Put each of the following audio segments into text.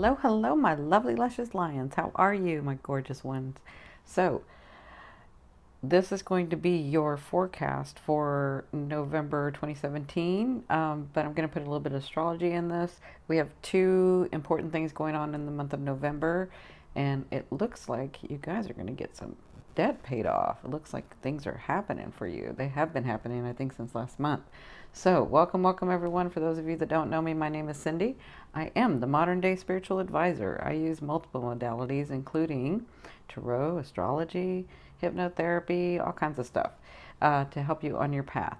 Hello, hello, my lovely, luscious lions. How are you, my gorgeous ones? So, this is going to be your forecast for November 2017, but I'm going to put a little bit of astrology in this. We have two important things going on in the month of November, and it looks like you guys are going to get some debt paid off. It looks like things are happening for you. They have been happening, I think, since last month. So, welcome, welcome, everyone. For those of you that don't know me, my name is Cindy. I am the modern day spiritual advisor. I use multiple modalities, including tarot, astrology, hypnotherapy, all kinds of stuff to help you on your path.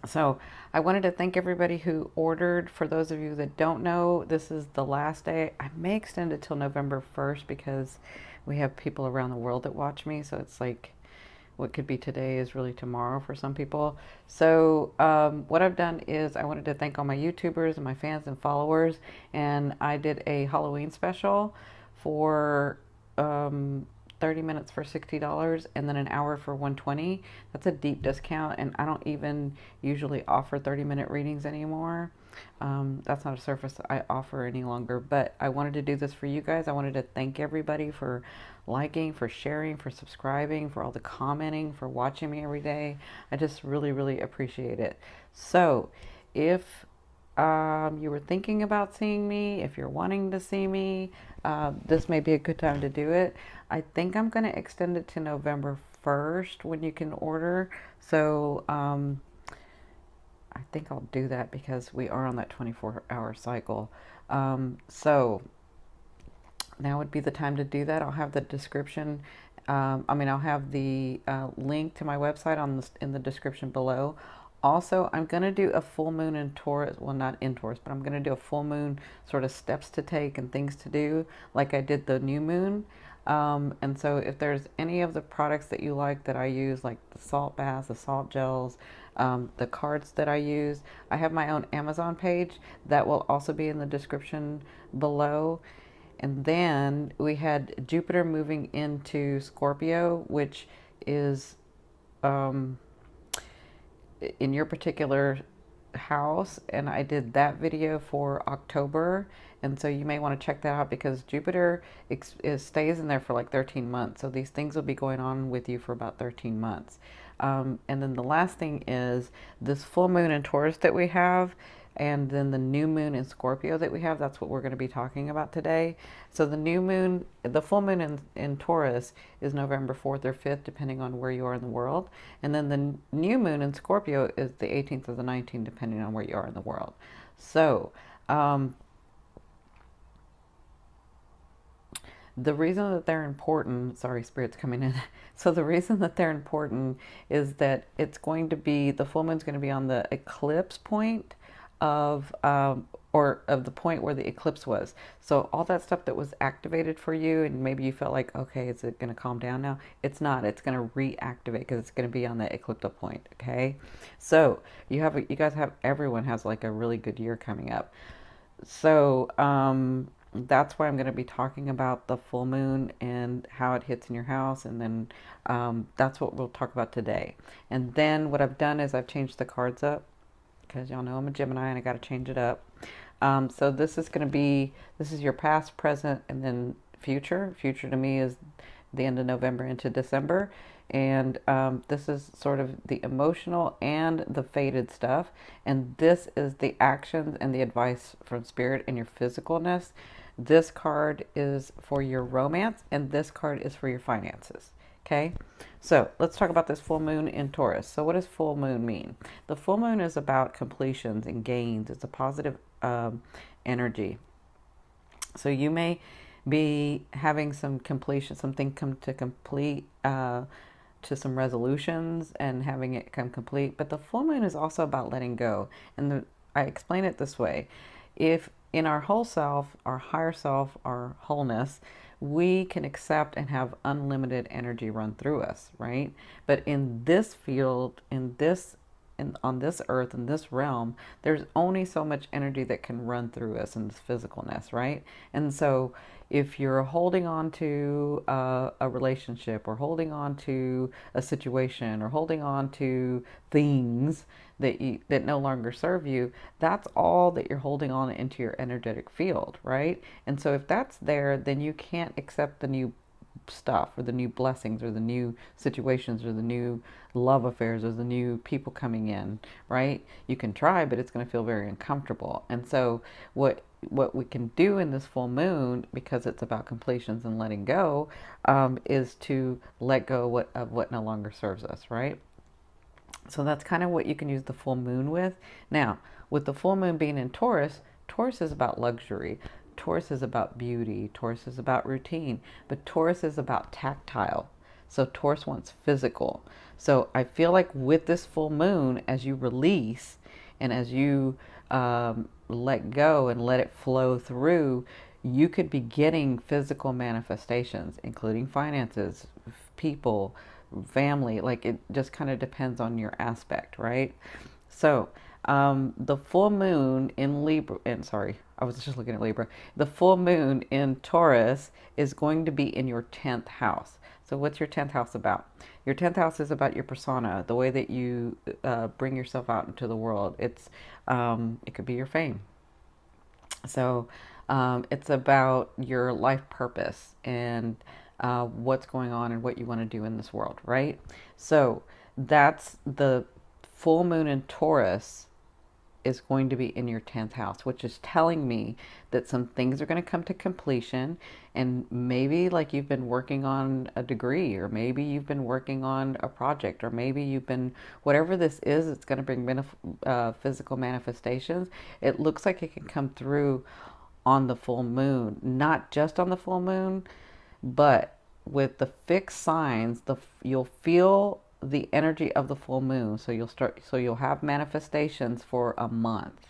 So I wanted to thank everybody who ordered. For those of you that don't know, this is the last day. I may extend it till November 1st because we have people around the world that watch me. So it's like what could be today is really tomorrow for some people. So what I've done is I wanted to thank all my YouTubers and my fans and followers. And I did a Halloween special for 30 minutes for $60 and then an hour for $120. That's a deep discount, and I don't even usually offer 30-minute readings anymore. That's not a service I offer any longer, but I wanted to do this for you guys. I wanted to thank everybody for liking, for sharing, for subscribing, for all the commenting, for watching me every day. I just really, really appreciate it. So if you were thinking about seeing me, if you're wanting to see me, this may be a good time to do it. I think I'm going to extend it to November 1st when you can order. So I think I'll do that because we are on that 24-hour cycle. So now would be the time to do that. I'll have the description. I'll have the link to my website in the description below. Also, I'm going to do a full moon in Taurus. Well, not in Taurus, but I'm going to do a full moon sort of steps to take and things to do like I did the new moon. And so if there's any of the products that you like that I use, like the salt baths, the salt gels, the cards that I use, I have my own Amazon page that will also be in the description below. And then we had Jupiter moving into Scorpio, which is in your particular house, and I did that video for October, and so you may want to check that out because Jupiter stays in there for like 13 months, so these things will be going on with you for about 13 months. And then the last thing is this full moon in Taurus that we have, and then the new moon in Scorpio that we have. That's what we're going to be talking about today. So the full moon in Taurus is November 4th or 5th, depending on where you are in the world. And then the new moon in Scorpio is the 18th or the 19th, depending on where you are in the world. So the reason that they're important, sorry, Spirit's coming in. So the reason that they're important is that the full moon's going to be on the eclipse point of the point where the eclipse was. So all that stuff that was activated for you, and maybe you felt like, okay, is it going to calm down now? It's not. It's going to reactivate because it's going to be on the ecliptic point. Okay, so everyone has like a really good year coming up. So that's why I'm going to be talking about the full moon and how it hits in your house, and then that's what we'll talk about today. And then what I've done is I've changed the cards up, because y'all know I'm a Gemini and I got to change it up. So this is your past, present, and then future. Future to me is the end of November into December. And this is sort of the emotional and the fated stuff. And this is the actions and the advice from Spirit and your physicalness. This card is for your romance, and this card is for your finances. Okay, so let's talk about this full moon in Taurus. So what does full moon mean? The full moon is about completions and gains. It's a positive energy. So you may be having some completion, something come to complete, to some resolutions and having it come complete. But the full moon is also about letting go. And I explain it this way. If in our whole self, our higher self, our wholeness, we can accept and have unlimited energy run through us, right? But in this field, in this on this earth, in this realm, there's only so much energy that can run through us in this physicalness, right? And so if you're holding on to a relationship, or holding on to a situation, or holding on to things that no longer serve you, that's all that you're holding on into your energetic field, right? And so if that's there, then you can't accept the new stuff, or the new blessings, or the new situations, or the new love affairs, or the new people coming in, right? You can try, but it's going to feel very uncomfortable. And so what we can do in this full moon, because it's about completions and letting go, is to let go of what no longer serves us, right? So that's kind of what you can use the full moon with. Now, with the full moon being in Taurus, Taurus is about luxury. Taurus is about beauty. Taurus is about routine. But Taurus is about tactile. So Taurus wants physical. So I feel like with this full moon, as you release and as you let go and let it flow through, you could be getting physical manifestations, including finances, people, family. Like, it just kind of depends on your aspect, right? So the full moon in Libra, and sorry, I was just looking at Libra. The full moon in Taurus is going to be in your 10th house. So what's your 10th house about? Your 10th house is about your persona, the way that you bring yourself out into the world. It could be your fame. So it's about your life purpose, and what's going on and what you want to do in this world, right? So that's the full moon in Taurus is going to be in your 10th house, which is telling me that some things are going to come to completion. And maybe, like, you've been working on a degree, or maybe you've been working on a project, or maybe you've been, whatever this is, it's going to bring physical manifestations. It looks like it can come through on the full moon, not just on the full moon, but with the fixed signs, you'll feel the energy of the full moon. So you'll have manifestations for a month.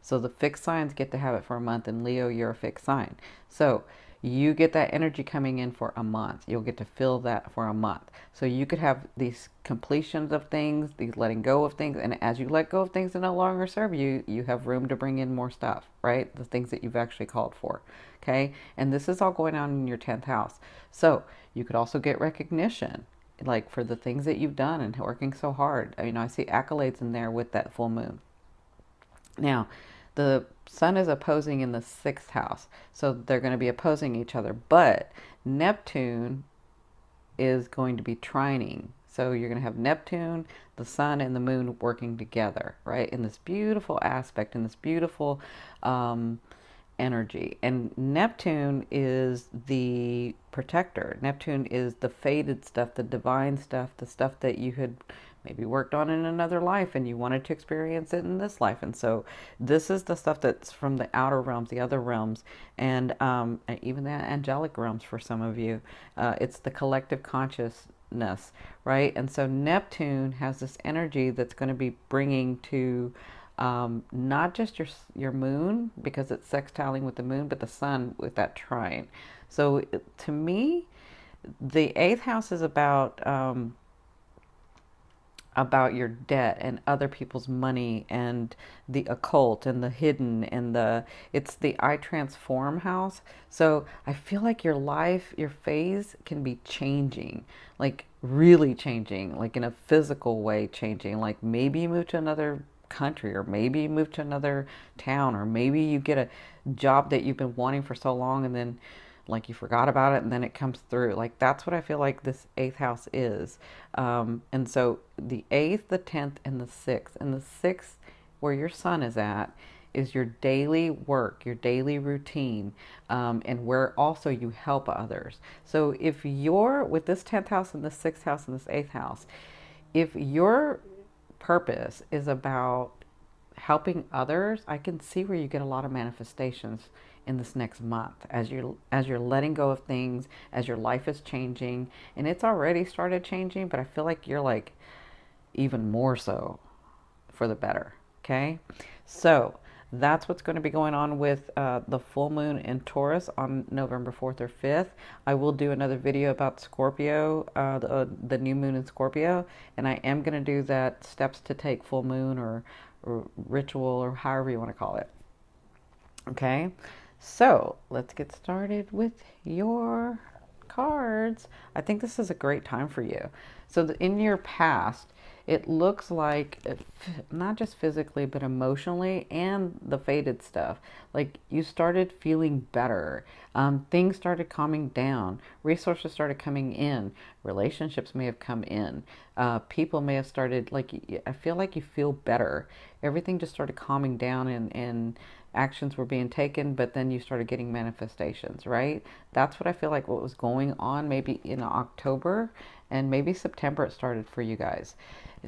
So the fixed signs get to have it for a month. And Leo, you're a fixed sign. So you get that energy coming in for a month. You'll get to feel that for a month. So you could have these completions of things, these letting go of things. And as you let go of things that no longer serve you, you have room to bring in more stuff, right? The things that you've actually called for. Okay. And this is all going on in your 10th house. So you could also get recognition, like, for the things that you've done and working so hard. I mean, I see accolades in there with that full moon. Now, the sun is opposing in the 6th house. So they're going to be opposing each other. But Neptune is going to be trining. So you're going to have Neptune, the sun, and the moon working together, right? In this beautiful aspect, in this beautiful energy. And Neptune is the protector. Neptune is the faded stuff, the divine stuff, the stuff that you had maybe worked on in another life and you wanted to experience it in this life. And so this is the stuff that's from the outer realms, the other realms, and even the angelic realms for some of you. It's the collective consciousness, right? And so Neptune has this energy that's going to be bringing to not just your moon, because it's sextiling with the moon, but the sun with that trine. So to me, the 8th house is about your debt and other people's money and the occult and the hidden, and it's the I transform house. So I feel like your life, your phase can be changing, like really changing, like in a physical way changing. Like, maybe you move to another country, or maybe you move to another town, or maybe you get a job that you've been wanting for so long, and then, like, you forgot about it and then it comes through. Like, that's what I feel like this 8th house is. And so the 8th, the 10th, and the 6th. And the 6th, where your sun is at, is your daily work, your daily routine, and where also you help others. So if you're with this 10th house and this 6th house and this 8th house, if your purpose is about helping others, I can see where you get a lot of manifestations in this next month as you're letting go of things, as your life is changing. And it's already started changing, but I feel like you're like even more so for the better. Okay, so That's what's going to be going on with the full moon in Taurus on November 4th or 5th. I will do another video about Scorpio, the new moon in Scorpio, and I am going to do that steps to take full moon or ritual or however you want to call it. Okay, so let's get started with your cards. I think this is a great time for you. So in your past, it looks like not just physically but emotionally and the faded stuff, like you started feeling better. Things started calming down, resources started coming in, relationships may have come in, people may have started, like, I feel like you feel better. Everything just started calming down, and actions were being taken, but then you started getting manifestations, right? That's what I feel like what was going on maybe in October, and maybe September it started for you guys.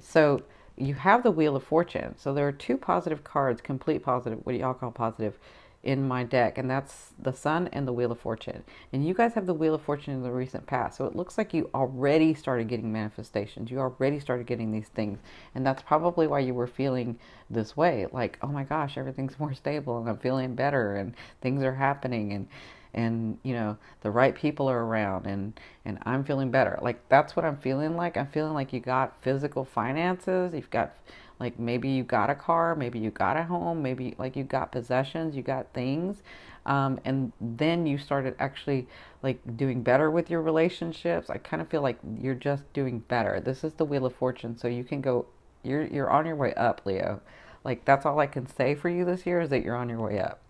So you have the Wheel of Fortune. So there are two positive cards, complete positive, what do y'all call positive, in my deck, and that's the Sun and the Wheel of Fortune. And you guys have the Wheel of Fortune in the recent past, so it looks like you already started getting manifestations. You already started getting these things, and that's probably why you were feeling this way, like, oh my gosh, everything's more stable and I'm feeling better and things are happening, and you know, the right people are around, and I'm feeling better. Like, that's what I'm feeling like. I'm feeling like you got physical finances. You've got, like, maybe you got a car, maybe you got a home, maybe like you got possessions, you got things, and then you started actually like doing better with your relationships. I kind of feel like you're just doing better. This is the Wheel of Fortune, so you can go, you're on your way up, Leo. Like, that's all I can say for you this year, is that you're on your way up.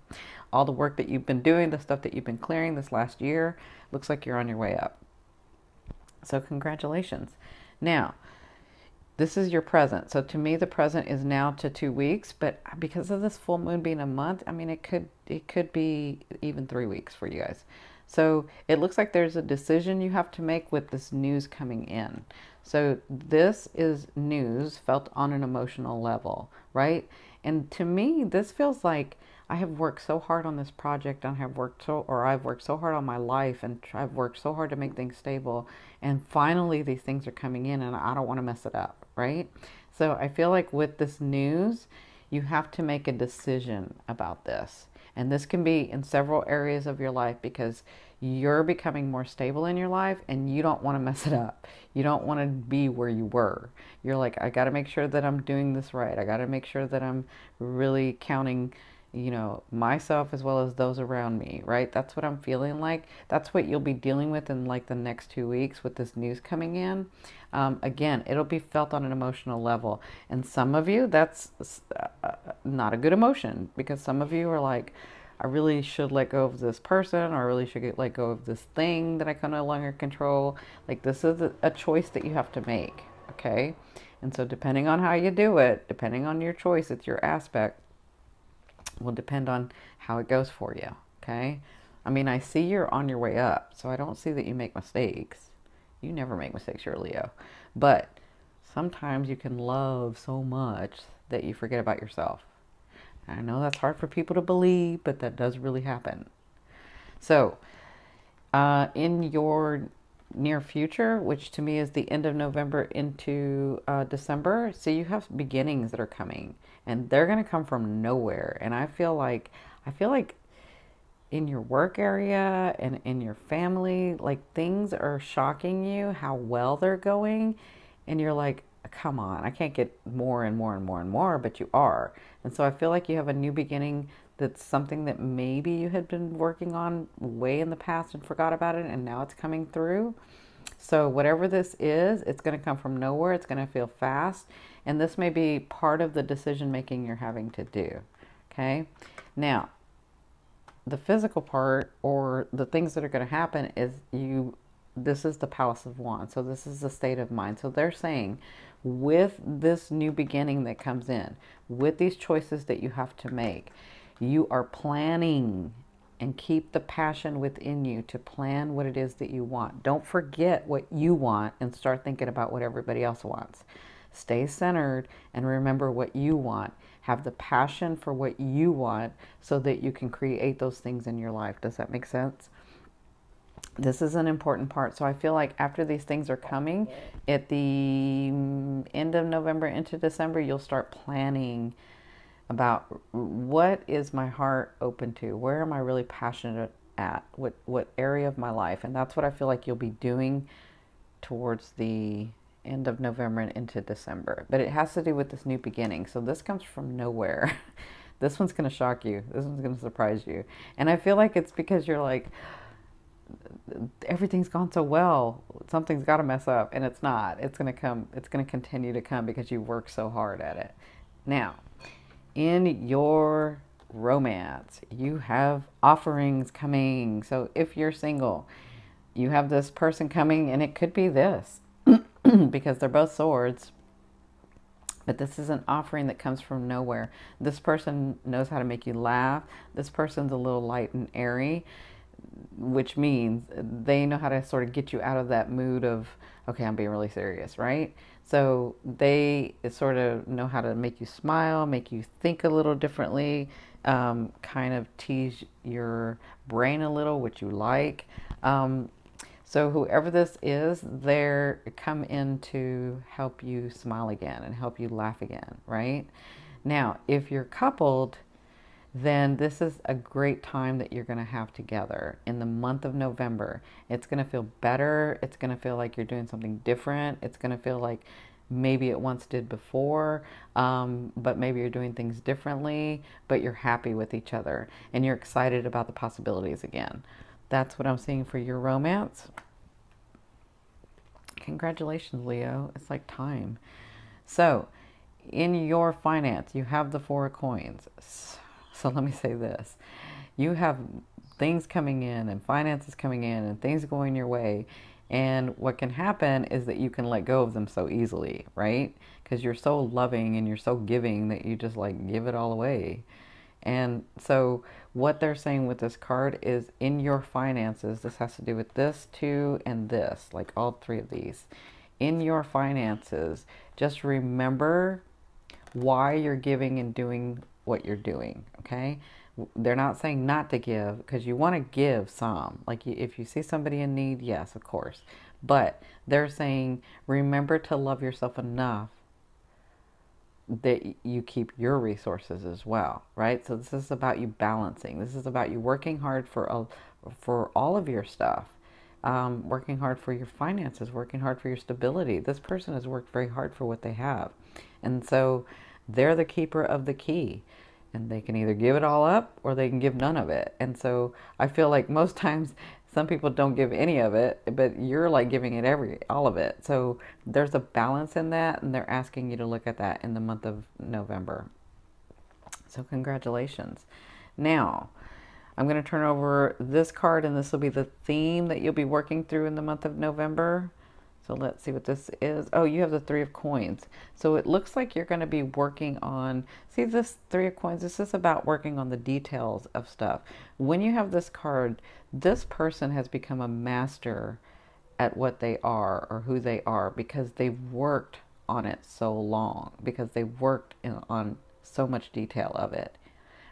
All the work that you've been doing, the stuff that you've been clearing this last year, looks like you're on your way up. So congratulations. Now, this is your present. So to me, the present is now to 2 weeks, but because of this full moon being a month, I mean, it could be even 3 weeks for you guys. So it looks like there's a decision you have to make with this news coming in. So this is news felt on an emotional level, right? And to me, this feels like I have worked so hard on this project, and I've worked so hard on my life, and I've worked so hard to make things stable, and finally these things are coming in, and I don't want to mess it up, right? So I feel like with this news, you have to make a decision about this. And this can be in several areas of your life, because you're becoming more stable in your life and you don't want to mess it up. You don't want to be where you were. You're like, I got to make sure that I'm doing this right. I got to make sure that I'm really counting, you know, myself as well as those around me, right? That's what I'm feeling like. That's what you'll be dealing with in like the next 2 weeks with this news coming in. Again, it'll be felt on an emotional level. And some of you, that's not a good emotion, because some of you are like, I really should let go of this person, or I really should let go of this thing that I can no longer control. Like, this is a choice that you have to make, okay? And so depending on how you do it, depending on your choice, it's your aspect, will depend on how it goes for you, okay? I mean, I see you're on your way up, so I don't see that you make mistakes. You never make mistakes, you're a Leo. But sometimes you can love so much that you forget about yourself. I know that's hard for people to believe, but that does really happen. So, in your near future, which to me is the end of November into December, so you have beginnings that are coming, and they're going to come from nowhere. And I feel like in your work area and in your family, like, things are shocking you how well they're going, and you're like, come on, I can't get more and more and more and more, but you are. And so I feel like you have a new beginning, that's something that maybe you had been working on way in the past and forgot about it, and now it's coming through. So whatever this is, it's going to come from nowhere. It's going to feel fast, and this may be part of the decision making you're having to do. Okay, now the physical part, or the things that are going to happen, is this is the Palace of Wands. So this is the state of mind. So they're saying, with this new beginning that comes in, with these choices that you have to make, you are planning, and keep the passion within you to plan what it is that you want. Don't forget what you want and start thinking about what everybody else wants. Stay centered and remember what you want. Have the passion for what you want, so that you can create those things in your life. Does that make sense? This is an important part. So I feel like after these things are coming, at the end of November into December, you'll start planning about what is my heart open to? Where am I really passionate at? What area of my life? And that's what I feel like you'll be doing towards the end of November and into December. But it has to do with this new beginning. So this comes from nowhere. This one's going to shock you. This one's going to surprise you. And I feel like it's because you're like, everything's gone so well. Something's got to mess up. And it's not. It's going to come. It's going to continue to come because you work so hard at it. Now, in your romance, you have offerings coming. So if you're single, you have this person coming, and it could be this because they're both swords. But this is an offering that comes from nowhere. This person knows how to make you laugh. This person's a little light and airy, which means they know how to sort of get you out of that mood of, okay, I'm being really serious, right? So they sort of know how to make you smile, make you think a little differently, kind of tease your brain a little, which you like. So whoever this is, they're come in to help you smile again and help you laugh again, right? Now, if you're coupled, then this is a great time that you're going to have together in the month of November. It's going to feel better. It's going to feel like you're doing something different. It's going to feel like maybe it once did before, but maybe you're doing things differently, but you're happy with each other and you're excited about the possibilities again. That's what I'm seeing for your romance. Congratulations, Leo. It's like time. So, in your finance, you have the Four of Coins. So let me say this. You have things coming in and finances coming in and things going your way. And what can happen is that you can let go of them so easily, right? Because you're so loving and you're so giving that you just like give it all away. And so what they're saying with this card is in your finances, this has to do with this too and this, like all three of these. In your finances, just remember why you're giving and doing what you're doing, okay? They're not saying not to give because you want to give some. Like if you see somebody in need, yes, of course. But they're saying remember to love yourself enough that you keep your resources as well, right? So this is about you balancing. This is about you working hard for all of your stuff, working hard for your finances, working hard for your stability. This person has worked very hard for what they have. And so they're the keeper of the key. And they can either give it all up or they can give none of it. And so I feel like most times some people don't give any of it, but you're like giving it all of it. So there's a balance in that, and they're asking you to look at that in the month of November. So congratulations. Now, I'm going to turn over this card, and this will be the theme that you'll be working through in the month of November. So let's see what this is. Oh, you have the Three of Coins. So it looks like you're going to be working on, see this Three of Coins, this is about working on the details of stuff. When you have this card, this person has become a master at what they are or who they are because they've worked on it so long, because they've worked on so much detail of it,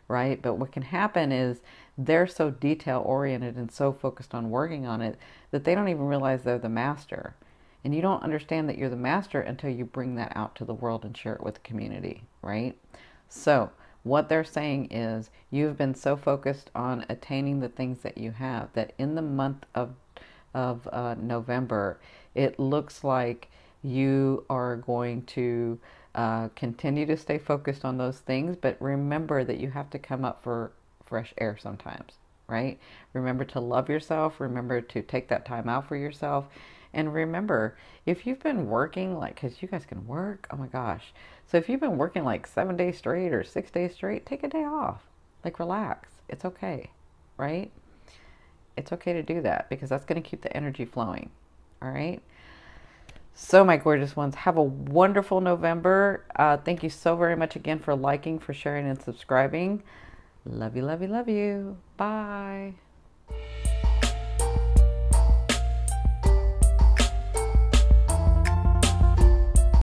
right? But what can happen is they're so detail oriented and so focused on working on it that they don't even realize they're the master. And you don't understand that you're the master until you bring that out to the world and share it with the community, right? So what they're saying is you've been so focused on attaining the things that you have that in the month of November, it looks like you are going to continue to stay focused on those things, but remember that you have to come up for fresh air sometimes, right? Remember to love yourself. Remember to take that time out for yourself. And remember, if you've been working, like, because you guys can work, oh my gosh. So if you've been working like 7 days straight or 6 days straight, take a day off. Like, relax. It's okay, right? It's okay to do that because that's going to keep the energy flowing, all right? So my gorgeous ones, have a wonderful November. Thank you so very much again for liking, for sharing, and subscribing. Love you, love you, love you. Bye.